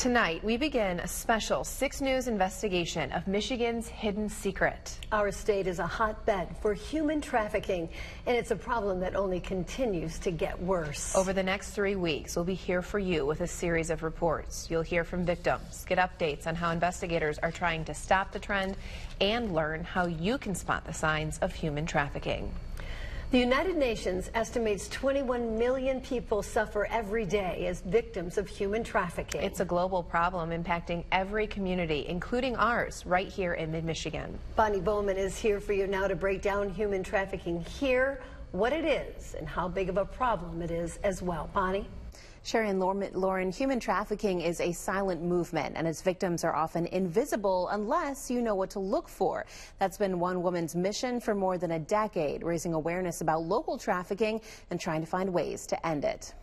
Tonight, we begin a special 6 News investigation of Michigan's hidden secret. Our state is a hotbed for human trafficking, and it's a problem that only continues to get worse. Over the next 3 weeks, we'll be here for you with a series of reports. You'll hear from victims, get updates on how investigators are trying to stop the trend, and learn how you can spot the signs of human trafficking. The United Nations estimates 21 million people suffer every day as victims of human trafficking. It's a global problem impacting every community, including ours, right here in mid-Michigan. Bonnie Bowman is here for you now to break down human trafficking here, what it is, and how big of a problem it is as well. Bonnie? Sherry and Lauren, human trafficking is a silent movement, and its victims are often invisible unless you know what to look for. That's been one woman's mission for more than a decade, raising awareness about local trafficking and trying to find ways to end it.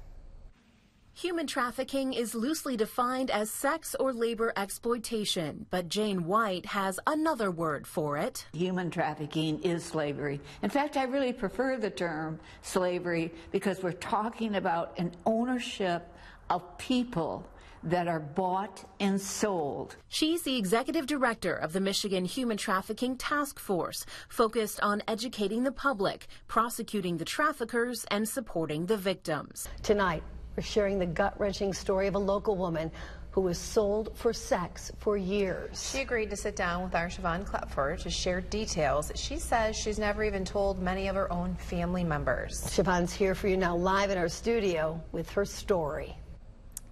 Human trafficking is loosely defined as sex or labor exploitation, but Jane White has another word for it. Human trafficking is slavery. In fact, I really prefer the term slavery because we're talking about an ownership of people that are bought and sold. She's the executive director of the Michigan Human Trafficking Task Force, focused on educating the public, prosecuting the traffickers, and supporting the victims. Tonight, we're sharing the gut-wrenching story of a local woman who was sold for sex for years. She agreed to sit down with our Siobhan Klepfer to share details that she says she's never even told many of her own family members. Siobhan's here for you now live in our studio with her story.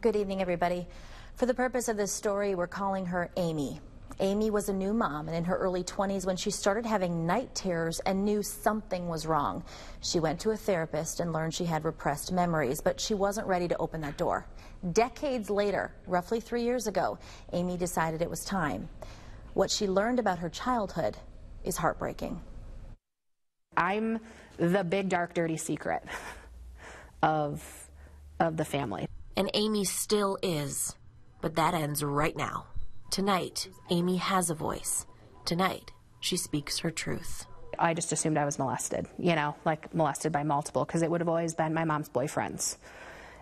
Good evening, everybody. For the purpose of this story, we're calling her Amy. Amy was a new mom and in her early 20s when she started having night terrors and knew something was wrong. She went to a therapist and learned she had repressed memories, but she wasn't ready to open that door. Decades later, roughly 3 years ago, Amy decided it was time. What she learned about her childhood is heartbreaking. I'm the big, dark, dirty secret of the family. And Amy still is, but that ends right now. Tonight, Amy has a voice. Tonight, she speaks her truth. I just assumed I was molested, like molested by multiple, because it would have always been my mom's boyfriends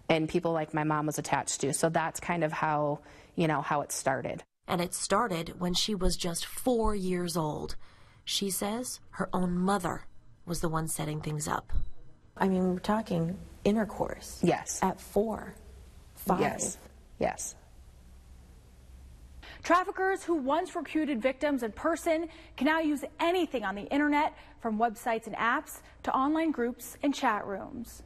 and people like my mom was attached to. So that's kind of how, how it started. And it started when she was just 4 years old. She says her own mother was the one setting things up. I mean, we're talking intercourse. Yes. At 4, 5. Yes. Yes. Traffickers who once recruited victims in person can now use anything on the internet, from websites and apps to online groups and chat rooms.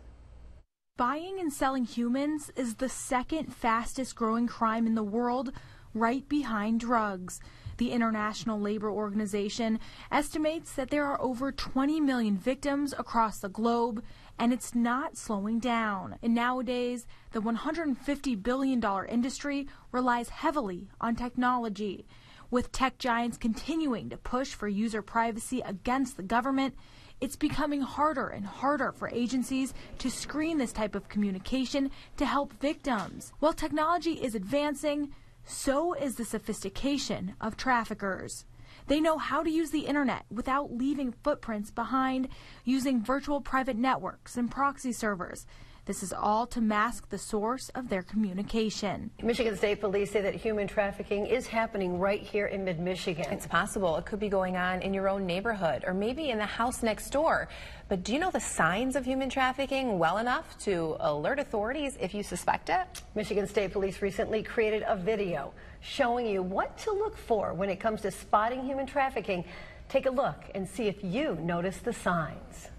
Buying and selling humans is the second fastest growing crime in the world, right behind drugs. The International Labor Organization estimates that there are over 20 million victims across the globe, and it's not slowing down. And nowadays, the $150 billion industry relies heavily on technology. With tech giants continuing to push for user privacy against the government, it's becoming harder and harder for agencies to screen this type of communication to help victims. While technology is advancing, so is the sophistication of traffickers. They know how to use the internet without leaving footprints behind, using virtual private networks and proxy servers. This is all to mask the source of their communication. Michigan State Police say that human trafficking is happening right here in mid-Michigan. It's possible it could be going on in your own neighborhood or maybe in the house next door. But do you know the signs of human trafficking well enough to alert authorities if you suspect it? Michigan State Police recently created a video showing you what to look for when it comes to spotting human trafficking. Take a look and see if you notice the signs.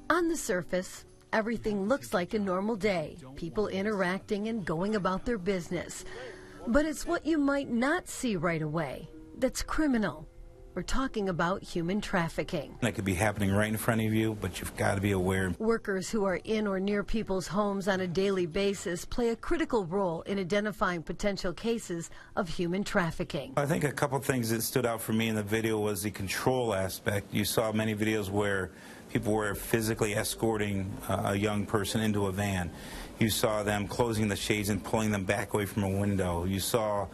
On the surface, everything looks like a normal day, people interacting and going about their business. But it's what you might not see right away that's criminal. We're talking about human trafficking. That could be happening right in front of you, but you've got to be aware. Workers who are in or near people's homes on a daily basis play a critical role in identifying potential cases of human trafficking. I think a couple things that stood out for me in the video was the control aspect. You saw many videos where people were physically escorting a young person into a van. You saw them closing the shades and pulling them back away from a window. You saw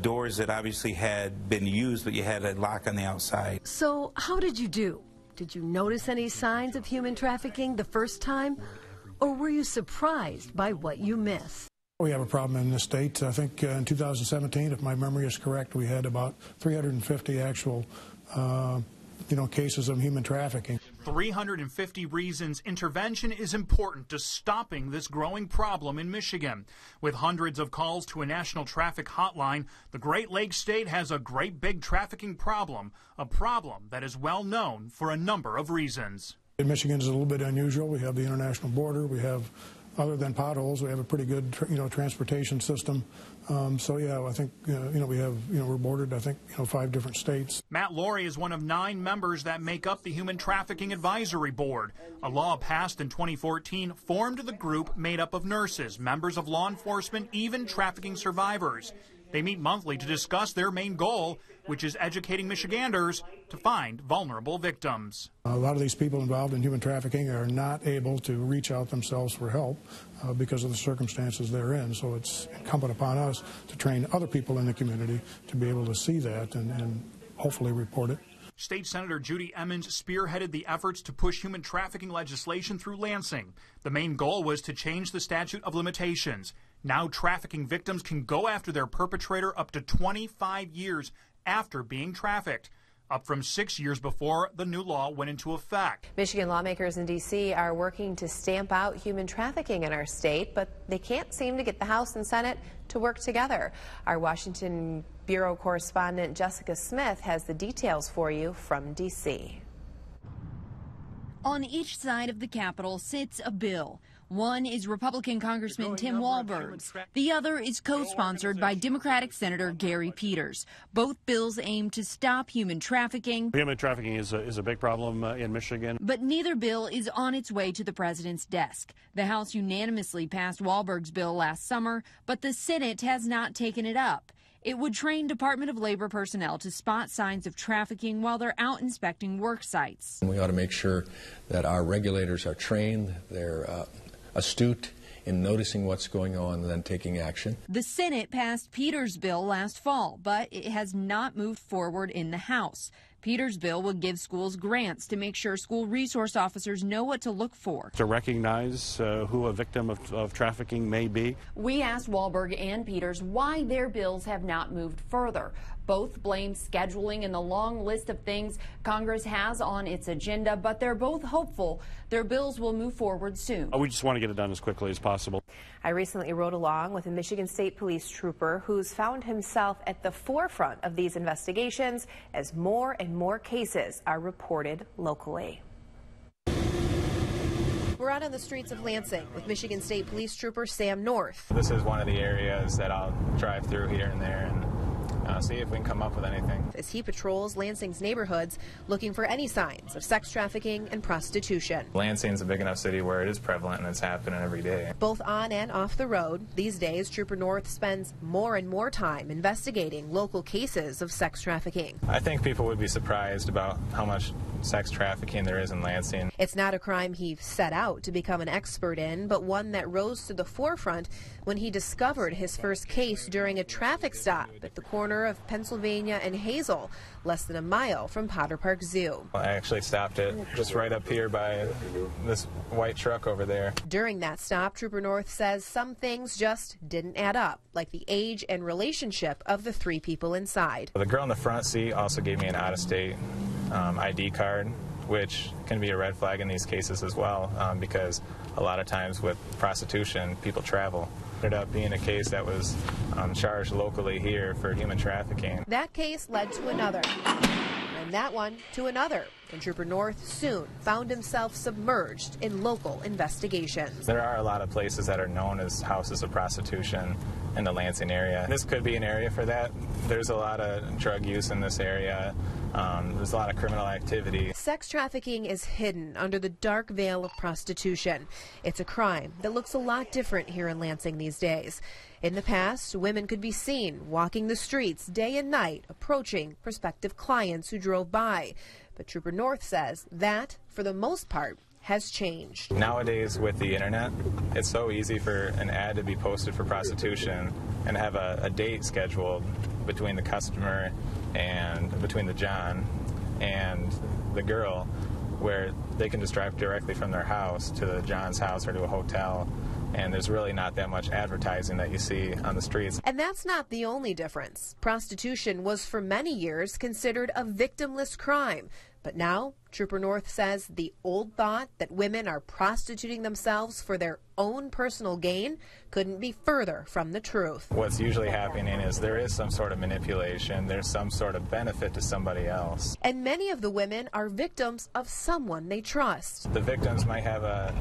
doors that obviously had been used, but you had a lock on the outside. So how did you do? Did you notice any signs of human trafficking the first time? Or were you surprised by what you missed? We have a problem in this state. I think in 2017, if my memory is correct, we had about 350 actual cases of human trafficking. 350 reasons intervention is important to stopping this growing problem in Michigan. With hundreds of calls to a national traffic hotline, the Great Lakes state has a great big trafficking problem, a problem that is well known for a number of reasons. Michigan is a little bit unusual. We have the international border. We have, other than potholes, we have a pretty good transportation system. So yeah, I think we're bordered, I think 5 different states. Matt Laurie is one of 9 members that make up the Human Trafficking Advisory Board. A law passed in 2014 formed the group made up of nurses, members of law enforcement, even trafficking survivors. They meet monthly to discuss their main goal, which is educating Michiganders to find vulnerable victims. A lot of these people involved in human trafficking are not able to reach out themselves for help because of the circumstances they're in. So it's incumbent upon us to train other people in the community to be able to see that and hopefully report it. State Senator Judy Emmons spearheaded the efforts to push human trafficking legislation through Lansing. The main goal was to change the statute of limitations. Now trafficking victims can go after their perpetrator up to 25 years after being trafficked, up from 6 years before the new law went into effect. Michigan lawmakers in D.C. are working to stamp out human trafficking in our state, but they can't seem to get the House and Senate to work together. Our Washington Bureau correspondent Jessica Smith has the details for you from D.C. On each side of the Capitol sits a bill. One is Republican Congressman Tim Walberg's. The other is co-sponsored by Democratic Senator Gary Peters. Both bills aim to stop human trafficking. Human trafficking is a big problem in Michigan. But neither bill is on its way to the president's desk. The House unanimously passed Walberg's bill last summer, but the Senate has not taken it up. It would train Department of Labor personnel to spot signs of trafficking while they're out inspecting work sites. We ought to make sure that our regulators are trained, they're astute in noticing what's going on and then taking action. The Senate passed Peters' bill last fall, but it has not moved forward in the House. Peters' bill would give schools grants to make sure school resource officers know what to look for. To recognize who a victim of trafficking may be. We asked Walberg and Peters why their bills have not moved further. Both blame scheduling and the long list of things Congress has on its agenda, but they're both hopeful their bills will move forward soon. We just want to get it done as quickly as possible. I recently rode along with a Michigan State Police trooper who's found himself at the forefront of these investigations as more and more cases are reported locally. We're out on the streets of Lansing with Michigan State Police Trooper Sam North. This is one of the areas that I'll drive through here and there and see if we can come up with anything. As he patrols Lansing's neighborhoods looking for any signs of sex trafficking and prostitution. Lansing's a big enough city where it is prevalent and it's happening every day. Both on and off the road, these days Trooper North spends more and more time investigating local cases of sex trafficking. I think people would be surprised about how much sex trafficking there is in Lansing. It's not a crime he set out to become an expert in, but one that rose to the forefront when he discovered his first case during a traffic stop at the corner of Pennsylvania and Hazel, less than a mile from Potter Park Zoo. I actually stopped it just right up here by this white truck over there. During that stop, Trooper North says some things just didn't add up, like the age and relationship of the 3 people inside. The girl in the front seat also gave me an out-of-state ID card, which can be a red flag in these cases as well, because a lot of times with prostitution, people travel. It ended up being a case that was charged locally here for human trafficking. That case led to another, and that one to another, and Trooper North soon found himself submerged in local investigations. There are a lot of places that are known as houses of prostitution in the Lansing area. This could be an area for that. There's a lot of drug use in this area. There's a lot of criminal activity. Sex trafficking is hidden under the dark veil of prostitution. It's a crime that looks a lot different here in Lansing these days. In the past, women could be seen walking the streets day and night, approaching prospective clients who drove by. But Trooper North says that, for the most part, has changed. Nowadays, with the internet, it's so easy for an ad to be posted for prostitution and have a date scheduled between the customer and between the John and the girl, where they can just drive directly from their house to the John's house or to a hotel and there's really not that much advertising that you see on the streets. And that's not the only difference. Prostitution was for many years considered a victimless crime. But now, Trooper North says the old thought that women are prostituting themselves for their own personal gain couldn't be further from the truth. What's usually happening is there is some sort of manipulation, there's some sort of benefit to somebody else. And many of the women are victims of someone they trust. The victims might have a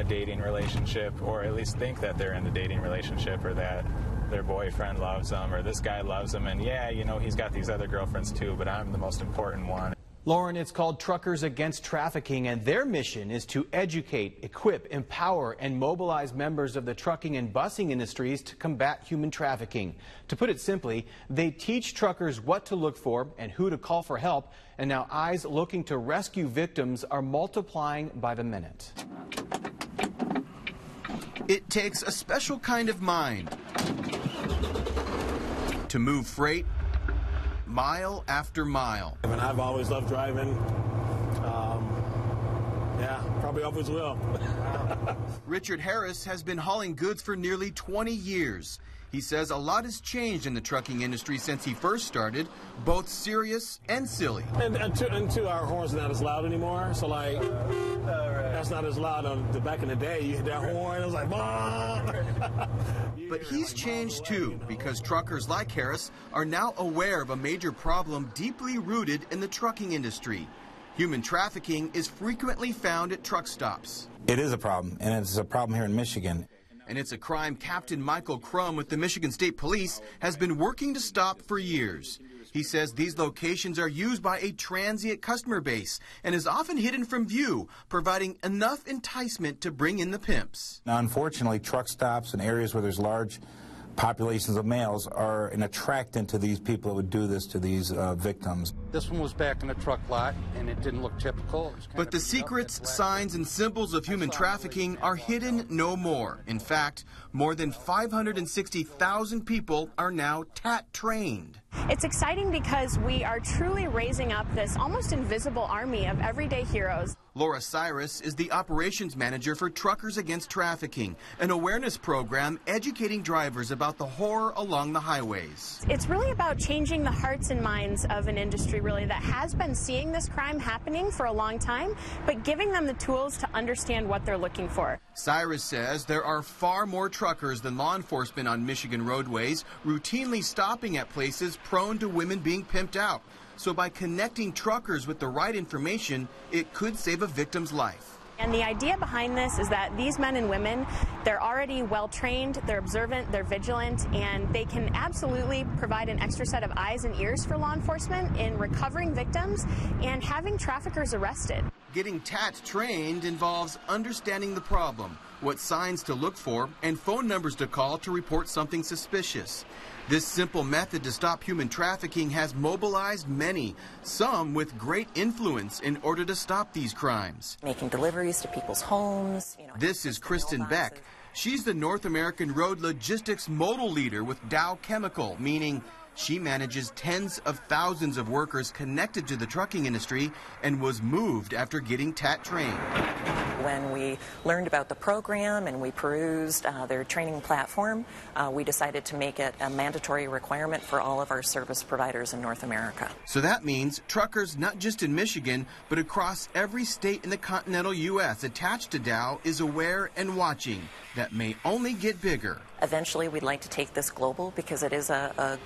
dating relationship, or at least think that they're in the dating relationship, or that their boyfriend loves them, or this guy loves them, and yeah, you know, he's got these other girlfriends too, but I'm the most important one. Lauren, it's called Truckers Against Trafficking, and their mission is to educate, equip, empower, and mobilize members of the trucking and busing industries to combat human trafficking. To put it simply, they teach truckers what to look for and who to call for help, and now eyes looking to rescue victims are multiplying by the minute. It takes a special kind of mind to move freight mile after mile. And I've always loved driving. Yeah, probably always will. Richard Harris has been hauling goods for nearly 20 years. He says a lot has changed in the trucking industry since he first started, both serious and silly. And two, our horn's not as loud anymore, so like, that's not as loud on back in the day. You hit that horn, it was like, But he's changed too, because truckers like Harris are now aware of a major problem deeply rooted in the trucking industry. Human trafficking is frequently found at truck stops. It is a problem, and it's a problem here in Michigan. And it's a crime Captain Michael Crum with the Michigan State Police has been working to stop for years. He says these locations are used by a transient customer base and is often hidden from view, providing enough enticement to bring in the pimps. Now, unfortunately, truck stops and areas where there's large populations of males are an attractant to these people that would do this to these victims. This one was back in the truck lot, and it didn't look typical. But the secrets, signs, and symbols of human trafficking are hidden no more. In fact, more than 560,000 people are now TAT trained. It's exciting because we are truly raising up this almost invisible army of everyday heroes. Laura Cyrus is the operations manager for Truckers Against Trafficking, an awareness program educating drivers about the horror along the highways. It's really about changing the hearts and minds of an industry really that has been seeing this crime happening for a long time, but giving them the tools to understand what they're looking for. Cyrus says there are far more truckers than law enforcement on Michigan roadways, routinely stopping at places prone to women being pimped out. So by connecting truckers with the right information, it could save a victim's life. And the idea behind this is that these men and women, they're already well trained, they're observant, they're vigilant, and they can absolutely provide an extra set of eyes and ears for law enforcement in recovering victims and having traffickers arrested. Getting TAT trained involves understanding the problem, what signs to look for, and phone numbers to call to report something suspicious. This simple method to stop human trafficking has mobilized many, some with great influence in order to stop these crimes. Making deliveries to people's homes. This is Kristen Beck. She's the North American Road Logistics Modal Leader with Dow Chemical, meaning she manages tens of thousands of workers connected to the trucking industry and was moved after getting TAT trained. When we learned about the program and we perused their training platform, we decided to make it a mandatory requirement for all of our service providers in North America. So that means truckers not just in Michigan, but across every state in the continental U.S. attached to Dow is aware and watching. That may only get bigger. Eventually, we'd like to take this global because it is a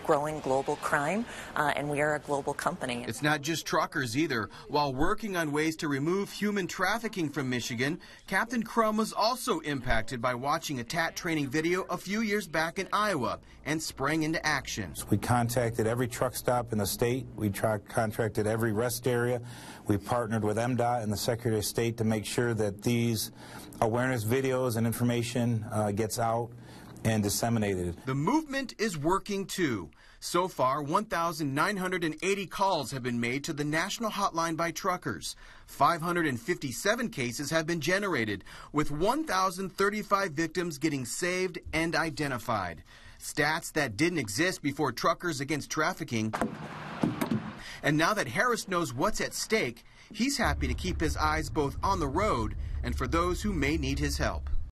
growing global crime, and we are a global company. It's not just truckers either. While working on ways to remove human trafficking from Michigan, Captain Crum was also impacted by watching a TAT training video a few years back in Iowa and sprang into action. We contacted every truck stop in the state. We contracted every rest area. We partnered with MDOT and the Secretary of State to make sure that these awareness videos and information gets out and disseminated. The movement is working too. So far, 1,980 calls have been made to the national hotline by truckers. 557 cases have been generated, with 1,035 victims getting saved and identified. Stats that didn't exist before Truckers Against Trafficking. And now that Harris knows what's at stake, he's happy to keep his eyes both on the road and for those who may need his help.